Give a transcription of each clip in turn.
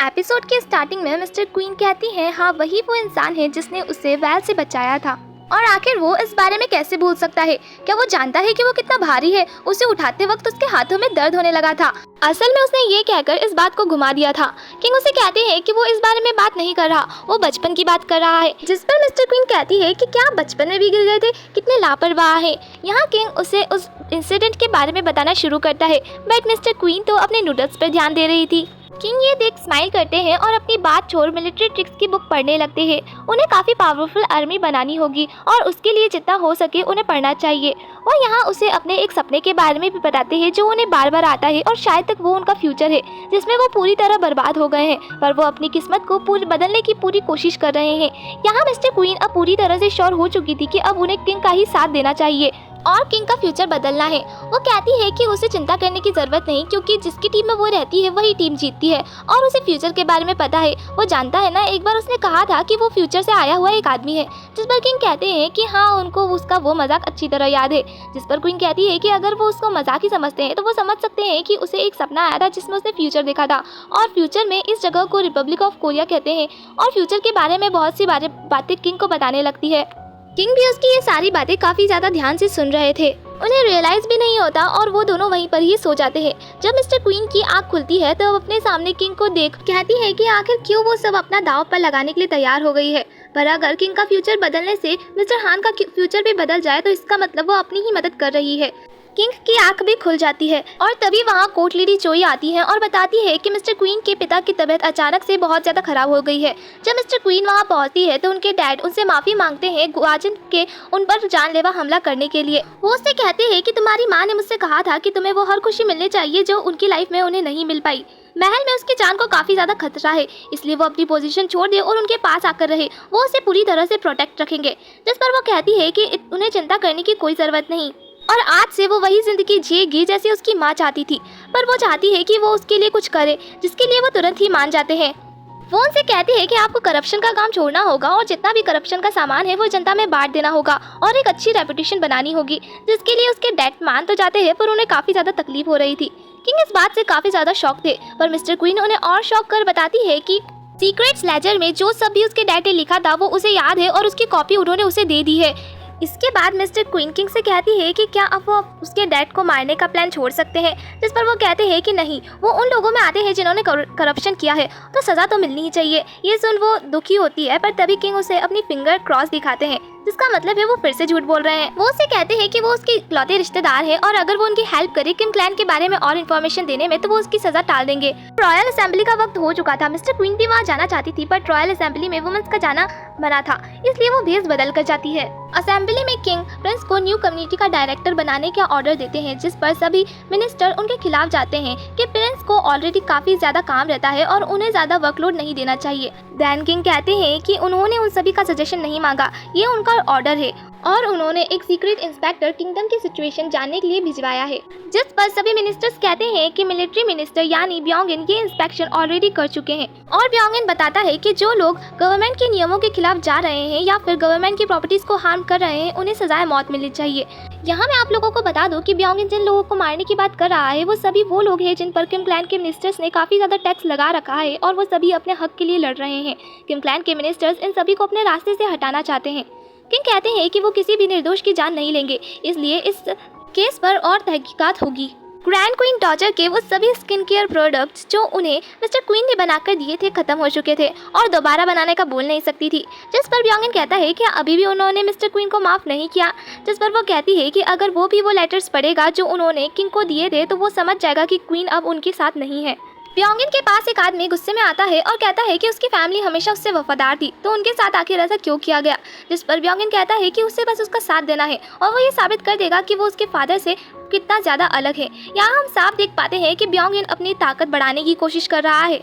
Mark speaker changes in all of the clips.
Speaker 1: Episode के starting में mister queen कहती हैं हाँ वही वो इंसान है जिसने उसे वैल से बचाया था। और आखिर वो इस बारे में कैसे भूल सकता है? क्या वो जानता है कि वो कितना भारी है? उसे उठाते वक्त उसके हाथों में दर्द होने लगा था। असल में उसने ये कहकर इस बात को घुमा दिया था। किंग उसे कहते हैं कि वो इस बारे में बात नहीं कर रहा, वो बचपन की बात कर रहा है। जिस पर मिस्टर क्वीन कहती है कि क्या आप बचपन में भी गिर गए थे, कितने लापरवाह है। यहाँ किंग उसे उस इंसिडेंट के बारे में बताना शुरू करता है, बट मिस्टर क्वीन तो अपने नूडल्स पर ध्यान दे रही थी। किंग ये देख स्माइल करते हैं और अपनी बात छोड़ मिलिट्री ट्रिक्स की बुक पढ़ने लगते हैं। उन्हें काफ़ी पावरफुल आर्मी बनानी होगी और उसके लिए जितना हो सके उन्हें पढ़ना चाहिए। और यहाँ उसे अपने एक सपने के बारे में भी बताते हैं जो उन्हें बार बार आता है और शायद तक वो उनका फ्यूचर है जिसमें वो पूरी तरह बर्बाद हो गए हैं, पर वो अपनी किस्मत को बदलने की पूरी कोशिश कर रहे हैं। यहाँ मिस्टर क्वीन अब पूरी तरह से श्योर हो चुकी थी कि अब उन्हें किंग का ही साथ देना चाहिए और किंग का फ्यूचर बदलना है। वो कहती है कि उसे चिंता करने की जरूरत नहीं, क्योंकि जिसकी टीम में वो रहती है वही टीम जीतती है और उसे फ्यूचर के बारे में पता है। वो जानता है ना, एक बार उसने कहा था कि वो फ्यूचर से आया हुआ एक आदमी है। जिस पर किंग कहते हैं कि हाँ उनको उसका वो मजाक अच्छी तरह याद है। जिस पर क्वीन कहती है कि अगर वो उसको मजाक ही समझते हैं तो वो समझ सकते हैं कि उसे एक सपना आया था जिसमें उसने फ्यूचर देखा था और फ्यूचर में इस जगह को रिपब्लिक ऑफ कोरिया कहते हैं। और फ्यूचर के बारे में बहुत सी बातें किंग को बताने लगती है। किंग भी उसकी ये सारी बातें काफ़ी ज़्यादा ध्यान से सुन रहे थे। उन्हें रियलाइज भी नहीं होता और वो दोनों वहीं पर ही सो जाते हैं। जब मिस्टर क्वीन की आंख खुलती है तो अपने सामने किंग को देख कहती है कि आखिर क्यों वो सब अपना दांव पर लगाने के लिए तैयार हो गई है। पर अगर किंग का फ्यूचर बदलने से मिस्टर हान का फ्यूचर भी बदल जाए तो इसका मतलब वो अपनी ही मदद कर रही है। किंग की आंख भी खुल जाती है और तभी वहाँ कोर्ट लेडी चोई आती है और बताती है कि मिस्टर क्वीन के पिता की तबीयत अचानक से बहुत ज़्यादा खराब हो गई है। जब मिस्टर क्वीन वहाँ पहुँचती है तो उनके डैड उनसे माफ़ी मांगते हैं गुआजिन के उन पर जानलेवा हमला करने के लिए। वो उससे कहते हैं कि तुम्हारी माँ ने मुझसे कहा था कि तुम्हें वो हर खुशी मिलनी चाहिए जो उनकी लाइफ में उन्हें नहीं मिल पाई। महल में उसकी जान को काफ़ी ज़्यादा खतरा है, इसलिए वो अपनी पोजीशन छोड़ दे और उनके पास आकर रहे। वो उसे पूरी तरह से प्रोटेक्ट रखेंगे। जिस पर वो कहती है कि उन्हें चिंता करने की कोई ज़रूरत नहीं और आज से वो वही ज़िंदगी जिएगी जैसे उसकी माँ चाहती थी। पर वो चाहती है कि वो उसके लिए कुछ करे, जिसके लिए वो तुरंत ही मान जाते हैं। वो उनसे कहती है कि आपको करप्शन का काम छोड़ना होगा और जितना भी करप्शन का सामान है वो जनता में बांट देना होगा और एक अच्छी रेपुटेशन बनानी होगी, जिसके लिए उसके डैड मान तो जाते हैं पर उन्हें काफ़ी ज़्यादा तकलीफ हो रही थी। किंग इस बात से काफ़ी ज़्यादा शॉक थे, पर मिस्टर क्वीन उन्हें और शॉक कर बताती है कि सीक्रेट्स लेजर में जो सब भी उसके डैड ने लिखा था वो उसे याद है और उसकी कॉपी उन्होंने उसे दे दी है। इसके बाद मिस्टर क्वीन किंग से कहती है कि क्या अब वो उसके डैड को मारने का प्लान छोड़ सकते हैं। जिस पर वो कहते हैं कि नहीं, वो उन लोगों में आते हैं जिन्होंने करप्शन किया है तो सज़ा तो मिलनी ही चाहिए। ये सुन वो दुखी होती है, पर तभी किंग उसे अपनी फिंगर क्रॉस दिखाते हैं, जिसका मतलब है वो फिर से झूठ बोल रहे हैं। वो उसे कहते हैं कि वो उसके इकलौते रिश्तेदार हैं और अगर वो उनकी हेल्प करे किम क्लैन के बारे में और इन्फॉर्मेशन देने में तो वो उसकी सजा टाल देंगे। रॉयल असेंबली का वक्त हो चुका था। मिस्टर क्वीन भी वहाँ जाना चाहती थी, बट रॉयल असेंबली में वुमेन्स का जाना मना था, इसलिए वो भेस बदल कर जाती है। असेंबली में किंग प्रिंस को न्यू कम्युनिटी का डायरेक्टर बनाने का ऑर्डर देते हैं, जिस पर सभी मिनिस्टर उनके खिलाफ जाते हैं कि प्रिंस को ऑलरेडी काफी ज्यादा काम रहता है और उन्हें ज्यादा वर्कलोड नहीं देना चाहिए। दैन किंग कहते हैं कि उन्होंने उन सभी का सजेशन नहीं मांगा, ये उनका ऑर्डर है और उन्होंने एक सीक्रेट इंस्पेक्टर किंगडम की सिचुएशन जानने के लिए भिजवाया है। जिस पर सभी मिनिस्टर्स कहते हैं कि मिलिट्री मिनिस्टर यानी ब्योंगिन ये इंस्पेक्शन ऑलरेडी कर चुके हैं और ब्योंगिन बताता है कि जो लोग गवर्नमेंट के नियमों के खिलाफ जा रहे हैं या फिर गवर्नमेंट की प्रॉपर्टीज को हार्म कर रहे हैं उन्हें सजाए मौत मिलनी चाहिए। यहाँ मैं आप लोगों को बता दूं कि ब्योंगिन जिन लोगों को मारने की बात कर रहा है वो सभी वो लोग हैं जिन पर किम क्लैन के मिनिस्टर्स ने काफी ज्यादा टैक्स लगा रखा है और वो सभी अपने हक के लिए लड़ रहे हैं। किम क्लैन के मिनिस्टर्स इन सभी को अपने रास्ते से हटाना चाहते हैं। किंग कहते हैं कि वो किसी भी निर्दोष की जान नहीं लेंगे, इसलिए इस केस पर और तहकीकात होगी। ग्रैंड क्वीन डॉजर के वो सभी स्किन केयर प्रोडक्ट्स जो उन्हें मिस्टर क्वीन ने बनाकर दिए थे खत्म हो चुके थे और दोबारा बनाने का बोल नहीं सकती थी। जिस पर ब्योंगिन कहता है कि अभी भी उन्होंने मिस्टर क्वीन को माफ़ नहीं किया। जिस पर वो कहती है कि अगर वो भी वो लेटर्स पढ़ेगा जो उन्होंने किंग को दिए थे तो वो समझ जाएगा कि क्वीन अब उनके साथ नहीं है। ब्योंगिन के पास एक आदमी गुस्से में आता है और कहता है कि उसकी फैमिली हमेशा उससे वफादार थी, तो उनके साथ आखिर ऐसा क्यों किया गया। जिस पर ब्योंगिन कहता है कि उसे बस उसका साथ देना है और वो ये साबित कर देगा कि वो उसके फादर से कितना ज़्यादा अलग है। यहाँ हम साफ देख पाते हैं कि ब्योंगिन अपनी ताकत बढ़ाने की कोशिश कर रहा है।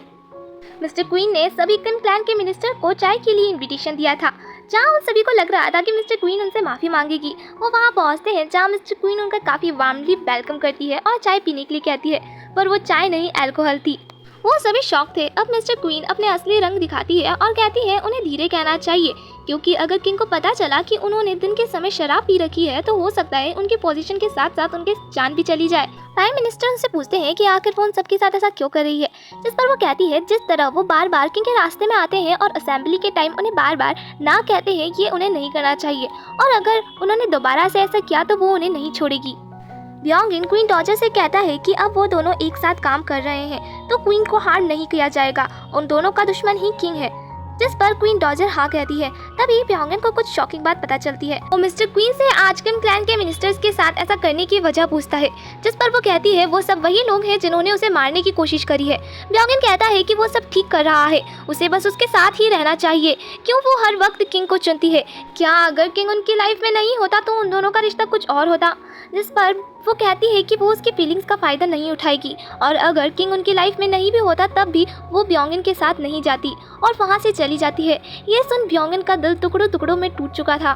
Speaker 1: मिस्टर क्वीन ने सभी किम क्लैन के मिनिस्टर को चाय के लिए इन्विटेशन दिया था, जहाँ उन सभी को लग रहा था कि मिस्टर क्वीन उनसे माफ़ी मांगेगी। वो वहाँ पहुँचते हैं जहाँ मिस्टर क्वीन उनका काफ़ी वार्मली वेलकम करती है और चाय पीने के लिए कहती है, पर वो चाय नहीं अल्कोहल थी। वो सभी शॉक थे। अब मिस्टर क्वीन अपने असली रंग दिखाती है और कहती है उन्हें धीरे कहना चाहिए क्योंकि अगर किंग को पता चला कि उन्होंने दिन के समय शराब पी रखी है तो हो सकता है उनकी पोजीशन के साथ साथ उनकी जान भी चली जाए। प्राइम मिनिस्टर उनसे पूछते हैं कि आखिर वो उन सबके साथ ऐसा क्यों कर रही है, जिस पर वो कहती है जिस तरह वो बार बार किंग के रास्ते में आते हैं और असेंबली के टाइम उन्हें बार बार ना कहते हैं, ये उन्हें नहीं करना चाहिए और अगर उन्होंने दोबारा से ऐसा किया तो वो उन्हें नहीं छोड़ेगी। ब्योंगिन क्वीन डॉजर से कहता है कि अब वो दोनों एक साथ काम कर रहे हैं तो क्वीन को हार नहीं किया जाएगा, उन दोनों का दुश्मन ही किंग है, जिस पर क्वीन डॉजर हाँ कहती है। तभी ब्योंगिन को कुछ शॉकिंग बात पता चलती है। वो मिस्टर क्वीन से आज किम क्लैन के मिनिस्टर्स के साथ ऐसा करने की वजह पूछता है, जिस पर वो कहती है वो सब वही लोग हैं जिन्होंने उसे मारने की कोशिश करी है। ब्योंगिन कहता है कि वो सब ठीक कर रहा है, उसे बस उसके साथ ही रहना चाहिए। क्यों वो हर वक्त किंग को चुनती है? क्या अगर किंग उनकी लाइफ में नहीं होता तो उन दोनों का रिश्ता कुछ और होता? जिस पर वो कहती है कि वो उसकी फीलिंग्स का फ़ायदा नहीं उठाएगी और अगर किंग उनकी लाइफ में नहीं भी होता तब भी वो ब्योंगिन के साथ नहीं जाती और वहाँ से चली जाती है। ये सुन ब्योंगिन का दिल टुकड़ों टुकड़ों में टूट चुका था।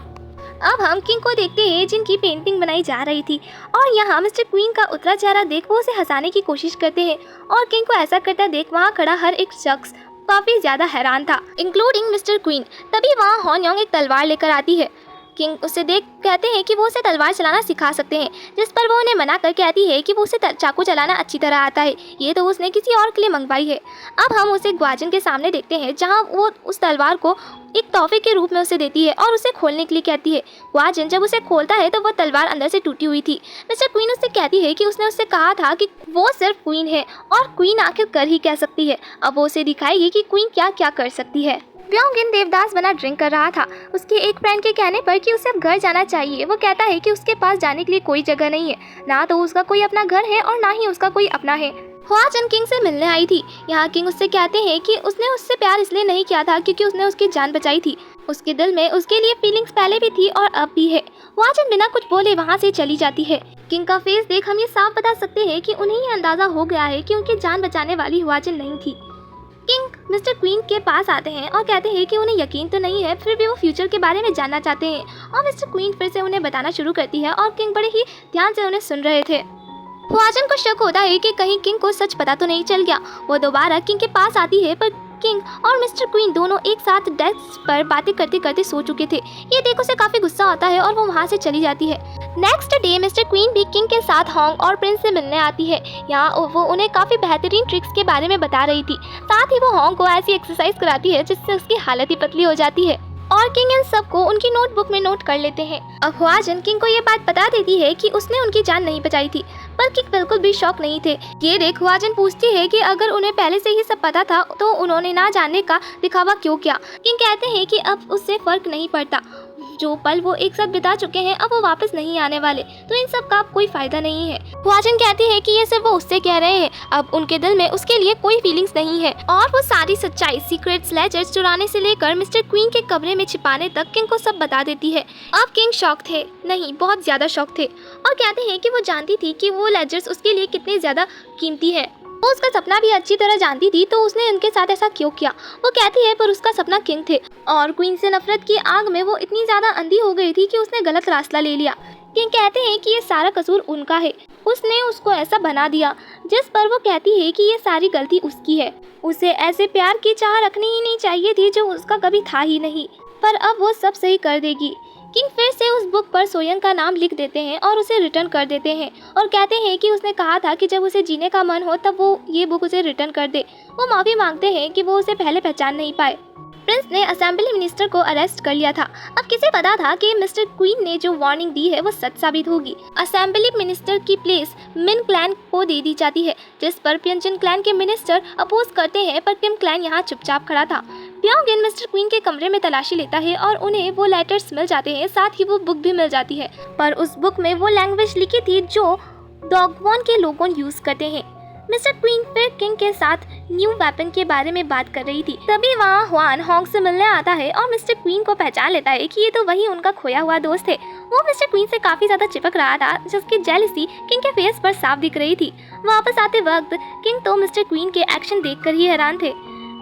Speaker 1: अब हम किंग को देखते हैं जिनकी पेंटिंग बनाई जा रही थी और यहाँ मिस्टर क्वीन का उतरा चेहरा देख वो उसे हंसाने की कोशिश करते हैं और किंग को ऐसा करता देख वहाँ खड़ा हर एक शख्स काफ़ी ज़्यादा हैरान था, इंक्लूडिंग मिस्टर क्वीन। तभी वहाँ हॉन योंग एक तलवार लेकर आती है। किंग उसे देख कहते हैं कि वो उसे तलवार चलाना सिखा सकते हैं, जिस पर वो उन्हें मना कर कहती है कि वो उसे चाकू चलाना अच्छी तरह आता है, ये तो उसने किसी और के लिए मंगवाई है। अब हम उसे ग्वाजिन के सामने देखते हैं जहां वो उस तलवार को एक तोहफे के रूप में उसे देती है और उसे खोलने के लिए कहती है। ग्वाजिन जब उसे खोलता है तो वो तलवार अंदर से टूटी हुई थी। मिस्टर क्वीन उससे कहती है कि उसने उससे कहा था कि वो सिर्फ क्वीन है और क्वीन आखिर कर ही कह सकती है। अब वो उसे दिखाएगी कि क्वीन क्या क्या कर सकती है। ब्योंगिन देवदास बना ड्रिंक कर रहा था उसके एक फ्रेंड के कहने पर कि उसे अब घर जाना चाहिए। वो कहता है कि उसके पास जाने के लिए कोई जगह नहीं है, ना तो उसका कोई अपना घर है और ना ही उसका कोई अपना है। ह्वाजन किंग से मिलने आई थी। यहाँ किंग उससे कहते हैं कि उसने उससे प्यार इसलिए नहीं किया था क्योंकि उसने उसकी जान बचाई थी। उसके दिल में उसके लिए फीलिंग्स पहले भी थी और अब भी है। ह्वाजन बिना कुछ बोले वहाँ से चली जाती है। किंग का फेस देख हम ये साफ बता सकते हैं कि उन्हें ये अंदाजा हो गया है कि उनकी जान बचाने वाली ह्वाजन नहीं थी। किंग मिस्टर क्वीन के पास आते हैं और कहते हैं कि उन्हें यकीन तो नहीं है, फिर भी वो फ्यूचर के बारे में जानना चाहते हैं और मिस्टर क्वीन फिर से उन्हें बताना शुरू करती है और किंग बड़े ही ध्यान से उन्हें सुन रहे थे। ह्वाजन को शक होता है कि कहीं किंग को सच पता तो नहीं चल गया। वो दोबारा किंग के पास आती है पर किंग और मिस्टर क्वीन दोनों एक साथ डेस्क पर बातें करते करते सो चुके थे। ये देख उसे काफी गुस्सा आता है और वो वहाँ से चली जाती है। नेक्स्ट डे मिस्टर क्वीन भी किंग के साथ हॉन्ग और प्रिंस से मिलने आती है। यहाँ वो उन्हें काफी बेहतरीन ट्रिक्स के बारे में बता रही थी। साथ ही वो हॉन्ग को ऐसी एक्सरसाइज कराती है जिससे उसकी हालत ही पतली हो जाती है और किंग इन सबको उनकी नोटबुक में नोट कर लेते हैं। अब ह्वाजन किंग को ये बात बता देती है कि उसने उनकी जान नहीं बचाई थी, पर किंग बिल्कुल भी शौक नहीं थे। ये देख ह्वाजन पूछती है कि अगर उन्हें पहले से ही सब पता था तो उन्होंने ना जानने का दिखावा क्यों किया। किंग कहते हैं कि अब उससे फर्क नहीं पड़ता, जो पल वो एक साथ बिता चुके हैं अब वो वापस नहीं आने वाले, तो इन सब का कोई फायदा नहीं है। ह्वाजन कहती है कि ये सिर्फ वो उससे कह रहे हैं, अब उनके दिल में उसके लिए कोई फीलिंग्स नहीं है और वो सारी सच्चाई सीक्रेट्स लेजर्स चुराने से लेकर मिस्टर क्वीन के कमरे में छिपाने तक किंग को सब बता देती है। अब किंग शॉक थे, नहीं बहुत ज्यादा शॉक थे और कहते हैं कि वो जानती थी कि वो लेजर्स उसके लिए कितने ज्यादा कीमती है। वो उसका सपना भी अच्छी तरह जानती थी तो उसने उनके साथ ऐसा क्यों किया। वो कहती है पर उसका सपना किंग थे और क्वीन से नफरत की आग में वो इतनी ज्यादा अंधी हो गई थी कि उसने गलत रास्ता ले लिया। किंग कहते हैं कि ये सारा कसूर उनका है, उसने उसको ऐसा बना दिया, जिस पर वो कहती है कि ये सारी गलती उसकी है। उसे ऐसे प्यार की चाह रखनी ही नहीं चाहिए थी जो उसका कभी था ही नहीं, पर अब वो सब सही कर देगी। किंग फिर से उस बुक पर सोयंग का नाम लिख देते हैं और उसे रिटर्न कर देते हैं और कहते हैं कि उसने कहा था कि जब उसे जीने का मन हो तब वो ये बुक उसे रिटर्न कर दे। वो माफ़ी मांगते हैं कि वो उसे पहले पहचान नहीं पाए। प्रिंस ने असेंबली मिनिस्टर को अरेस्ट कर लिया था। अब किसे पता था कि मिस्टर क्वीन ने जो वार्निंग दी है वो सच साबित होगी। असेंबली मिनिस्टर की प्लेस मिन क्लैन को दे दी जाती है, जिस पर प्यंजन क्लैन के मिनिस्टर अपोज करते हैं, पर किम क्लैन यहाँ चुपचाप खड़ा था। ब्योंगिन मिस्टर क्वीन के कमरे में तलाशी लेता है और उन्हें वो लेटर्स मिल जाते हैं, साथ ही वो बुक भी मिल जाती है, पर उस बुक में वो लैंग्वेज लिखी थी जो डॉगवॉन के लोगों यूज करते हैं। मिस्टर क्वीन फिर किंग के साथ न्यू वेपन के बारे में बात कर रही थी। तभी वहाँ ह्वान हॉन्ग से मिलने आता है और मिस्टर क्वीन को पहचान लेता है कि ये तो वही उनका खोया हुआ दोस्त है। वो मिस्टर क्वीन से काफी ज्यादा चिपक रहा था, जिसकी जेलसी किंग के फेस पर साफ दिख रही थी। वापस आते वक्त किंग तो मिस्टर क्वीन के एक्शन देखकर ही हैरान थे।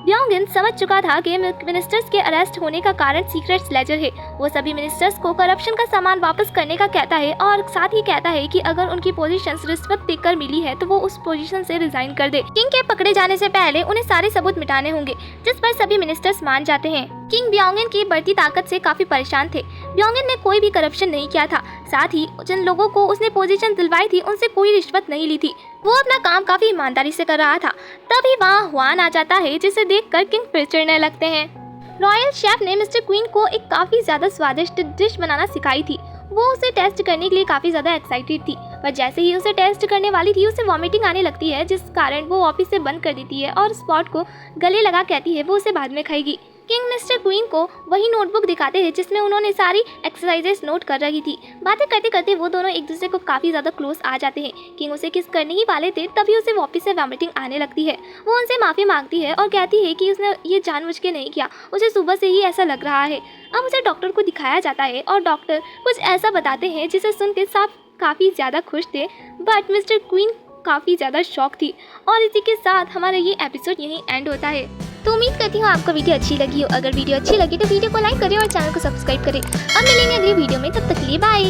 Speaker 1: ब्योंगिन समझ चुका था कि मिनिस्टर्स के अरेस्ट होने का कारण सीक्रेट्स लेजर है। वो सभी मिनिस्टर्स को करप्शन का सामान वापस करने का कहता है और साथ ही कहता है कि अगर उनकी पोजीशंस रिश्वत देकर मिली है तो वो उस पोजीशन से रिजाइन कर दे। किंग के पकड़े जाने से पहले उन्हें सारे सबूत मिटाने होंगे, जिस पर सभी मिनिस्टर्स मान जाते हैं। किंग ब्योंगन की बढ़ती ताकत से काफी परेशान थे। ब्योंगन ने कोई भी करप्शन नहीं किया था, साथ ही जिन लोगों को उसने पोजीशन दिलवाई थी उनसे कोई रिश्वत नहीं ली थी। वो अपना काम काफी ईमानदारी से कर रहा था। तभी वहाँ हुआन आ जाता है, जिसे देखकर किंग फिर चिढ़ने लगते हैं। रॉयल शेफ ने मिस्टर क्वीन को एक काफी ज्यादा स्वादिष्ट डिश बनाना सिखाई थी। वो उसे टेस्ट करने के लिए काफी ज्यादा एक्साइटेड थी, पर जैसे ही उसे टेस्ट करने वाली थी उसे वॉमिटिंग आने लगती है, जिस कारण वो ऑफिस से बंद कर देती है और स्पॉट को गले लगा कहती है वो उसे बाद में खाएगी। किंग मिस्टर क्वीन को वही नोटबुक दिखाते हैं जिसमें उन्होंने सारी एक्सरसाइजेस नोट कर रखी थी। बातें करते करते वो दोनों एक दूसरे को काफ़ी ज़्यादा क्लोज आ जाते हैं। किंग उसे किस करने ही वाले थे, तभी उसे वापस से वॉमिटिंग आने लगती है। वो उनसे माफ़ी मांगती है और कहती है कि उसने ये जानबूझ के नहीं किया, उसे सुबह से ही ऐसा लग रहा है। अब उसे डॉक्टर को दिखाया जाता है और डॉक्टर कुछ ऐसा बताते हैं जिसे सुन के सब काफ़ी ज़्यादा खुश थे, बट मिस्टर क्वीन काफ़ी ज़्यादा शॉक थी। और इसी के साथ हमारा ये एपिसोड यहीं एंड होता है। तो उम्मीद करती हूँ आपको वीडियो अच्छी लगी हो। अगर वीडियो अच्छी लगी तो वीडियो को लाइक करें और चैनल को सब्सक्राइब करें। अब मिलेंगे अगली वीडियो में, तब तक के लिए बाय।